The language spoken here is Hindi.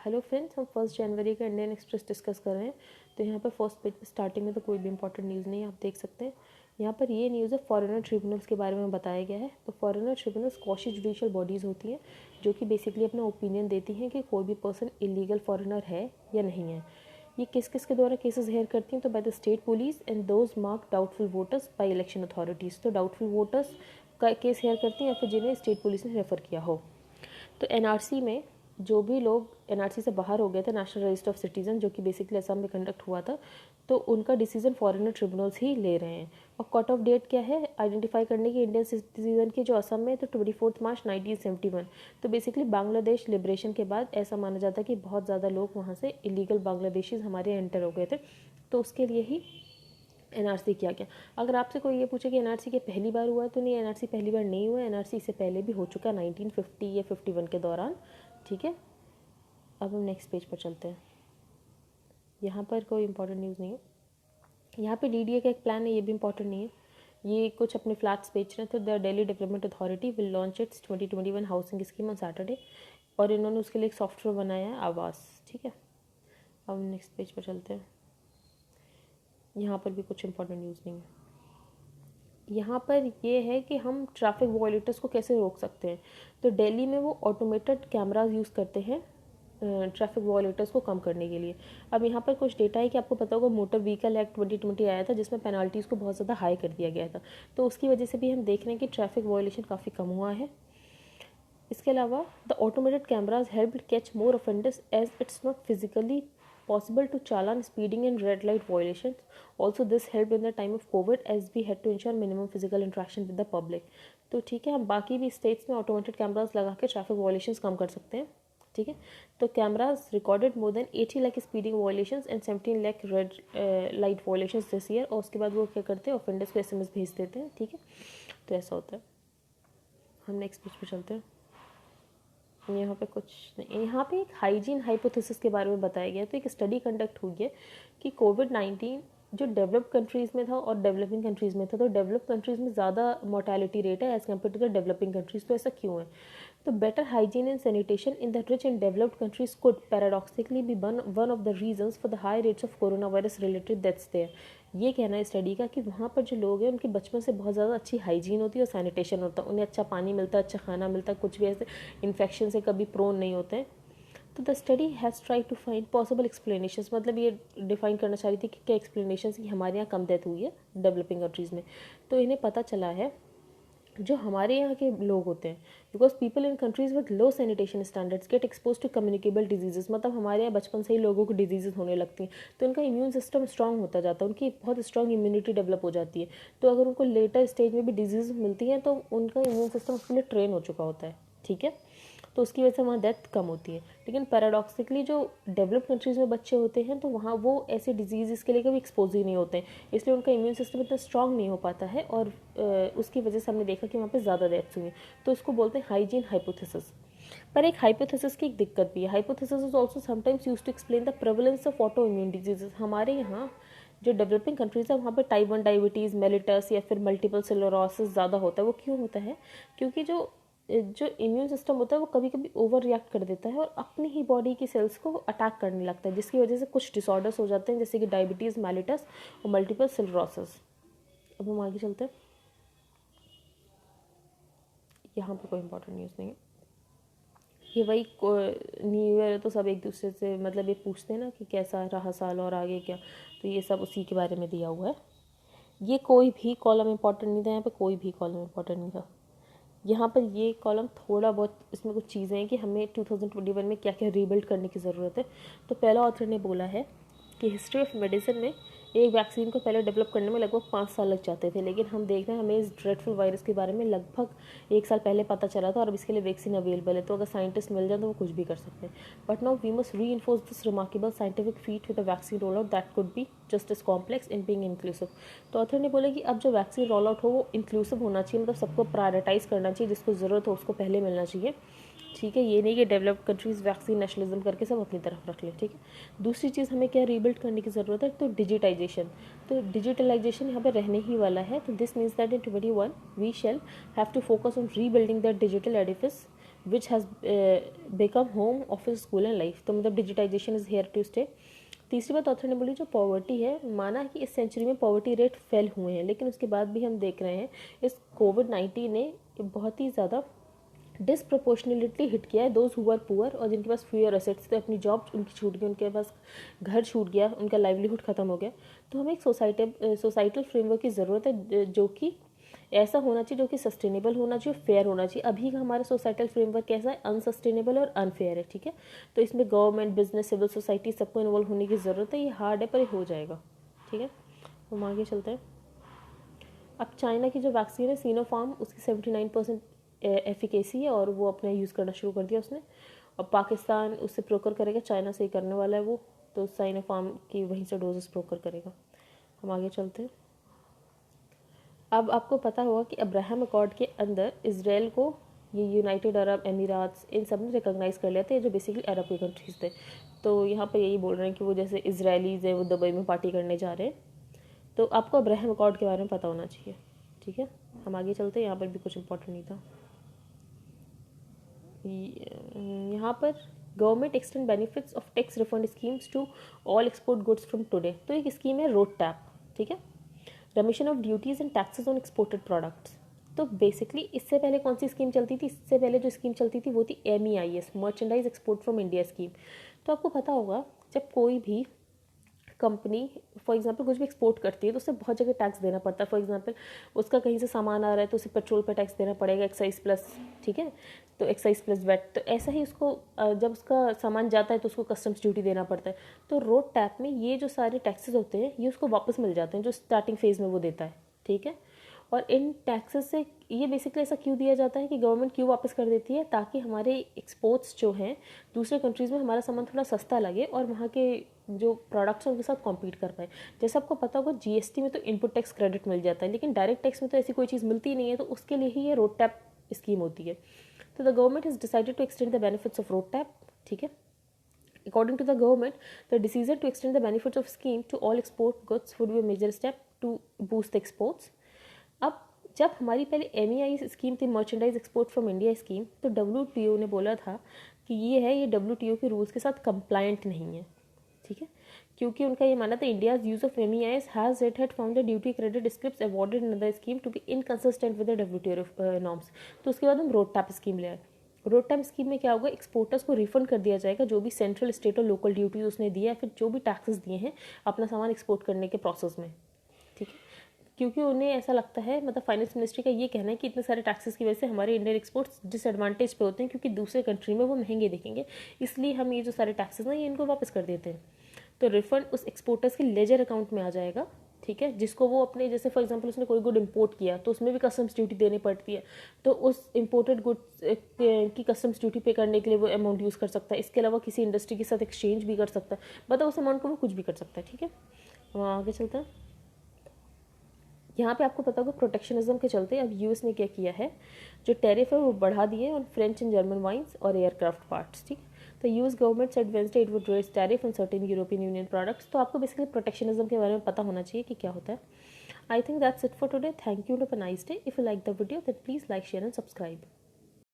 हेलो फ्रेंड्स, हम 1 जनवरी का इंडियन एक्सप्रेस डिस्कस कर रहे हैं। तो यहाँ पर फर्स्ट पेज स्टार्टिंग में तो कोई भी इंपॉर्टेंट न्यूज़ नहीं है, आप देख सकते हैं। यहाँ पर ये न्यूज़ है फॉरेनर ट्रिब्यूनल्स के बारे में बताया गया है। तो foreigner tribunals Cauchy judicial bodies होती हैं जो कि बेसिकली अपना ओपिनियन देती हैं कि कोई भी पर्सन इलीगल फॉरेनर है या नहीं है। ये किस किस के द्वारा केसेस हेयर करती हैं? तो by the state police and those mark doubtful voters by election authorities. तो डाउटफुल वोटर्स का केस हेयर करती हैं या फिर जिन्हें स्टेट पुलिस ने रेफ़र किया हो। तो एनआरसी में जो भी लोग एनआरसी से बाहर हो गए थे, नेशनल रजिस्टर ऑफ सिटीजन, जो कि बेसिकली असम में कंडक्ट हुआ था, तो उनका डिसीजन फॉरेनर ट्रिब्यूनल्स ही ले रहे हैं। और कट ऑफ डेट क्या है आइडेंटिफाई करने की इंडियन सिटीजन की जो असम में, तो 24 मार्च 1971। तो बेसिकली बांग्लादेश लिबरेशन के बाद ऐसा माना जाता है कि बहुत ज़्यादा लोग वहाँ से इलीगल बांग्लादेशीज हमारे एंटर हो गए थे, तो उसके लिए ही एनआरसी किया गया। अगर आपसे कोई ये पूछे कि एनआरसी के पहली बार हुआ है, तो नहीं, एनआरसी पहली बार नहीं हुआ। एनआरसी इससे पहले भी हो चुका 1950 या 51 के दौरान। ठीक है, अब हम नेक्स्ट पेज पर चलते हैं। यहाँ पर कोई इंपॉर्टेंट न्यूज़ नहीं है। यहाँ पे डीडीए का एक प्लान है, ये भी इंपॉर्टेंट नहीं है। ये कुछ अपने फ्लैट्स बेच रहे थे। The Delhi development authority will launch its 2021 housing scheme on Saturday, और इन्होंने उसके लिए एक सॉफ्टवेयर बनाया है, आवास। ठीक है, अब नेक्स्ट पेज पर चलते हैं। यहाँ पर भी कुछ इंपॉर्टेंट न्यूज़ नहीं है। यहाँ पर ये है कि हम ट्रैफिक वॉयलेटर्स को कैसे रोक सकते हैं। तो दिल्ली में वो ऑटोमेटेड कैमराज यूज़ करते हैं ट्रैफिक वॉयलेटर्स को कम करने के लिए। अब यहाँ पर कुछ डेटा है कि आपको पता होगा मोटर व्हीकल एक्ट 2020 आया था, जिसमें पेनल्टीज़ को बहुत ज़्यादा हाई कर दिया गया था। तो उसकी वजह से भी हम देख रहे हैं कि ट्रैफिक वॉयलेशन काफ़ी कम हुआ है। इसके अलावा the automated cameras help catch more offenders as it's not physically possible to challan speeding and red light violations. Also this helped in the time of COVID as we had to ensure minimum physical interaction with the public. तो ठीक है, हम बाकी भी स्टेट्स में ऑटोमेटेड कैमराज लगा के ट्रैफिक वायलेशंस कम कर सकते हैं। ठीक है, तो cameras recorded more than 80 lakh speeding violations and 17 lakh red light violations this year. और उसके बाद वो क्या करते हैं, ऑफेंडर्स को SMS भेज देते हैं। ठीक है, तो ऐसा होता है। हम नेक्स्ट पेज पे चलते हैं। यहाँ पे कुछ नहीं, यहाँ पे एक हाइजीन हाइपोथेसिस के बारे में बताया गया। तो एक स्टडी कंडक्ट हुई है कि कोविड-19 जो डेवलप्ड कंट्रीज़ में था और डेवलपिंग कंट्रीज़ में था, तो डेवलप्ड कंट्रीज़ में ज़्यादा मोर्टेलिटी रेट है as compare to the developing countries. तो ऐसा क्यों है? तो better hygiene and sanitation in the rich and developed countries could paradoxically be one of the reasons for the high rates of corona virus related deaths there. ये कहना है स्टडी का कि वहाँ पर जो लोग हैं उनकी बचपन से बहुत ज़्यादा अच्छी हाइजीन होती है और सैनिटेशन होता है, उन्हें अच्छा पानी मिलता है, अच्छा खाना मिलता है, कुछ भी ऐसे इन्फेक्शन से कभी प्रोन नहीं होते हैं। तो the study has try to find possible explanations, मतलब ये डिफाइन करना चाह रही थी कि क्या एक्सप्लेनेशन कि हमारे यहाँ कम डेथ हुई है डेवलपिंग कंट्रीज़ में। तो इन्हें पता चला है जो हमारे यहाँ के लोग होते हैं, because people in countries with low sanitation standards get expose to communicable diseases, मतलब हमारे यहाँ बचपन से ही लोगों को डिजीजेज होने लगती हैं, तो उनका इम्यून सिस्टम स्ट्रांग होता जाता है, उनकी बहुत स्ट्रांग इम्यूनिटी डेवलप हो जाती है। तो अगर उनको लेटर स्टेज में भी डिजीज मिलती हैं तो उनका इम्यून सिस्टम उसके लिए ट्रेन हो चुका होता है। ठीक है, तो उसकी वजह से वहाँ डेथ कम होती है। लेकिन पैराडॉक्सिकली जो डेवलप कंट्रीज़ में बच्चे होते हैं तो वहाँ वो ऐसे डिजीज़ के लिए कभी एक्सपोज ही नहीं होते हैं, इसलिए उनका इम्यून सिस्टम इतना स्ट्रांग नहीं हो पाता है, और उसकी वजह से हमने देखा कि वहाँ पे ज़्यादा डेथ्स हुई हैं। तो इसको बोलते हैं हाइजीन हाइपोथेसिस। पर एक हाइपोथेसिस की एक दिक्कत भी है। Hypothesis is also sometimes use to explain the prevalence of auto immune diseases. हमारे यहाँ जो डेवलपिंग कंट्रीज़ है वहाँ पे टाइप 1 डायबिटीज़, मेलिटस या फिर मल्टीपल स्क्लेरोसिस ज़्यादा होता है। वो क्यों होता है? क्योंकि जो इम्यून सिस्टम होता है वो कभी कभी ओवर रिएक्ट कर देता है और अपनी ही बॉडी की सेल्स को अटैक करने लगता है, जिसकी वजह से कुछ डिसऑर्डर्स हो जाते हैं, जैसे कि डायबिटीज़, मेलिटस और मल्टीपल स्क्लेरोसिस। अब हम आगे चलते हैं। यहाँ पे कोई इंपॉर्टेंट न्यूज़ नहीं है। ये वही न्यू ईयर है तो सब एक दूसरे से मतलब ये पूछते हैं ना कि कैसा रहा साल और आगे क्या, तो ये सब उसी के बारे में दिया हुआ है। ये कोई भी कॉलम इंपॉर्टेंट नहीं था, यहाँ पे कोई भी कॉलम इंपॉर्टेंट नहीं था। यहाँ पर ये कॉलम थोड़ा बहुत, इसमें कुछ चीज़ें हैं कि हमें 2021 में क्या क्या रीबिल्ड करने की ज़रूरत है। तो पहला ऑथर ने बोला है कि हिस्ट्री ऑफ मेडिसिन में एक वैक्सीन को पहले डेवलप करने में लगभग 5 साल लग जाते थे, लेकिन हम देख रहे हैं हमें इस ड्रेडफुल वायरस के बारे में लगभग 1 साल पहले पता चला था और अब इसके लिए वैक्सीन अवेलेबल है। तो अगर साइंटिस्ट मिल जाए तो वो कुछ भी कर सकते हैं। But now we must reinforce this remarkable scientific feat with a vaccine roll out that could be just as complex in being inclusive. तो ऑथर ने बोला कि अब जो वैक्सीन रोल आउट हो वो इंक्लूसिव होना चाहिए, मतलब सबको प्रायोरिटाइज करना चाहिए, जिसको ज़रूरत हो उसको पहले मिलना चाहिए। ठीक है, ये नहीं कि डेवलप्ड कंट्रीज़ वैक्सीन नेशनलिज्म करके सब अपनी तरफ रख ले। ठीक है, दूसरी चीज़ हमें क्या रीबिल्ड करने की ज़रूरत है, तो डिजिटाइजेशन। तो डिजिटलाइजेशन यहाँ पे रहने ही वाला है। तो this means that in 2021 we shall have to focus on rebuilding that digital edifice which has become home office school and life. तो मतलब digitization is here to stay. तीसरी बात ऑथर ने बोली जो पॉवर्टी है, माना कि इस सेंचुरी में पॉवर्टी रेट फेल हुए हैं, लेकिन उसके बाद भी हम देख रहे हैं इस कोविड-19 ने बहुत ही ज़्यादा डिसप्रोपोर्शनलिटी हिट किया है दोज हु आर पुअर, और जिनके पास फ्यूअर एसेट्स थे, अपनी जॉब उनकी छूट गई, उनके पास घर छूट गया, उनका लाइवलीहुड ख़त्म हो गया। तो हमें एक सोसाइटल फ्रेमवर्क की ज़रूरत है जो कि ऐसा होना चाहिए, जो कि सस्टेनेबल होना चाहिए, फेयर होना चाहिए। अभी का हमारा सोसाइटल फ्रेमवर्क कैसा है, अनसस्टेनेबल और अनफेयर है, ठीक है। तो इसमें गवर्नमेंट, बिजनेस, सिविल सोसाइटी सबको इन्वॉल्व होने की ज़रूरत है। ये हार्ड है पर ये हो जाएगा, ठीक है। हम आगे चलते हैं। अब चाइना की जो वैक्सीन है सिनोफार्म, उसकी 79% एफिकेसी है और वो अपना यूज़ करना शुरू कर दिया उसने। और पाकिस्तान उससे प्रोकर करेगा, चाइना से ही करने वाला है वो, तो सिनोफार्म की वहीं से डोजेस प्रोकर करेगा। हम आगे चलते हैं। अब आपको पता होगा कि अब्राहम अकॉर्ड के अंदर इसराइल को ये यूनाइटेड अरब एमिराट्स इन सब ने रिकॉग्नाइज़ कर लिया था, जो बेसिकली अरब के कंट्रीज़ थे। तो यहाँ पर यही बोल रहे हैं कि वो जैसे इसराइलीज़ हैं वो दुबई में पार्टी करने जा रहे हैं। तो आपको अब्राहम अकॉर्ड के बारे में पता होना चाहिए, ठीक है। हम आगे चलते हैं, यहाँ पर भी कुछ इंपॉर्टेंट नहीं था। यहाँ पर government extend benefits of tax refund schemes to all export goods from today. तो एक स्कीम है रोड टैप, ठीक है, remission of duties and taxes on exported products. तो बेसिकली इससे पहले कौन सी स्कीम चलती थी, इससे पहले जो स्कीम चलती थी वो थी MEIS, merchandise export from India scheme. तो आपको पता होगा जब कोई भी कंपनी फॉर एग्जांपल कुछ भी एक्सपोर्ट करती है तो उसे बहुत जगह टैक्स देना पड़ता है। फॉर एग्जांपल उसका कहीं से सामान आ रहा है तो उसे पेट्रोल पे टैक्स देना पड़ेगा, एक्साइज प्लस, ठीक है, तो एक्साइज प्लस वेट। तो ऐसा ही उसको जब उसका सामान जाता है तो उसको कस्टम्स ड्यूटी देना पड़ता है। तो रोड टैप में ये जो सारे टैक्सेस होते हैं ये उसको वापस मिल जाते हैं जो स्टार्टिंग फेज़ में वो देता है, ठीक है। और इन टैक्सेस से ये बेसिकली ऐसा क्यों दिया जाता है कि गवर्नमेंट क्यों वापस कर देती है, ताकि हमारे एक्सपोर्ट्स जो हैं दूसरे कंट्रीज़ में हमारा सामान थोड़ा सस्ता लगे और वहाँ के जो प्रोडक्ट्स हैं उनके साथ कॉम्पीट कर पाए। जैसे आपको पता होगा GST में तो इनपुट टैक्स क्रेडिट मिल जाता है, लेकिन डायरेक्ट टैक्स में तो ऐसी कोई चीज़ मिलती नहीं है, तो उसके लिए ही ये रोड टैप स्कीम होती है। तो the government has decided to extend the benefits of RoDTEP, ठीक है। According to the government, the decision to extend the benefits of scheme to all export goods would be a major step to boost the exports. अब जब हमारी पहले MEI स्कीम थी, merchandise export from India scheme, तो WTO ने बोला था कि ये WTO के रूल्स के साथ कंप्लायंट नहीं है, ठीक है, क्योंकि उनका ये मानना था India's use of MEIS has it had found the duty credit scripts awarded in the scheme to be inconsistent with the WTO norms. तो उसके बाद हम रोड टैप स्कीम ले आए। रोड टैप स्कीम में क्या होगा, एक्सपोर्टर्स को रिफंड कर दिया जाएगा जो भी सेंट्रल, स्टेट और लोकल ड्यूटी उसने दिया है, फिर जो भी टैक्सेस दिए हैं अपना सामान एक्सपोर्ट करने के प्रोसेस में, ठीक है। क्योंकि उन्हें ऐसा लगता है, मतलब फाइनेंस मिनिस्ट्री का ये कहना है कि इतने सारे टैक्सेस की वजह से हमारे इंडियन एक्सपोर्ट्स डिसएडवांटेज पे होते हैं, क्योंकि दूसरे कंट्री में वो महंगे दिखेंगे, इसलिए हम ये जो सारे टैक्सेस हैं ये इनको वापस कर देते हैं। तो रिफंड उस एक्सपोर्टर्स के लेजर अकाउंट में आ जाएगा, ठीक है, जिसको वो अपने, जैसे फॉर एग्जांपल उसने कोई गुड इंपोर्ट किया तो उसमें भी कस्टम्स ड्यूटी देनी पड़ती है, तो उस इंपोर्टेड गुड्स की कस्टम्स ड्यूटी पे करने के लिए वो अमाउंट यूज़ कर सकता है। इसके अलावा किसी इंडस्ट्री के साथ एक्सचेंज भी कर सकता है, मतलब उस अमाउंट को वो कुछ भी कर सकता है, ठीक है। वहाँ आगे चलता है। यहाँ पे आपको पता होगा प्रोटेक्शनिज्म के चलते अब यूएस ने क्या किया है, जो टैरिफ है वो बढ़ा दिए on French and German wines और एयरक्राफ्ट पार्ट्स, ठीक। तो US government said Wednesday it would raise tariff on certain European Union products. तो आपको बेसिकली प्रोटेक्शनिज्म के बारे में पता होना चाहिए कि क्या होता है। I think that's it for today. Thank you, have a nice day. If you like the video then please like, share and subscribe.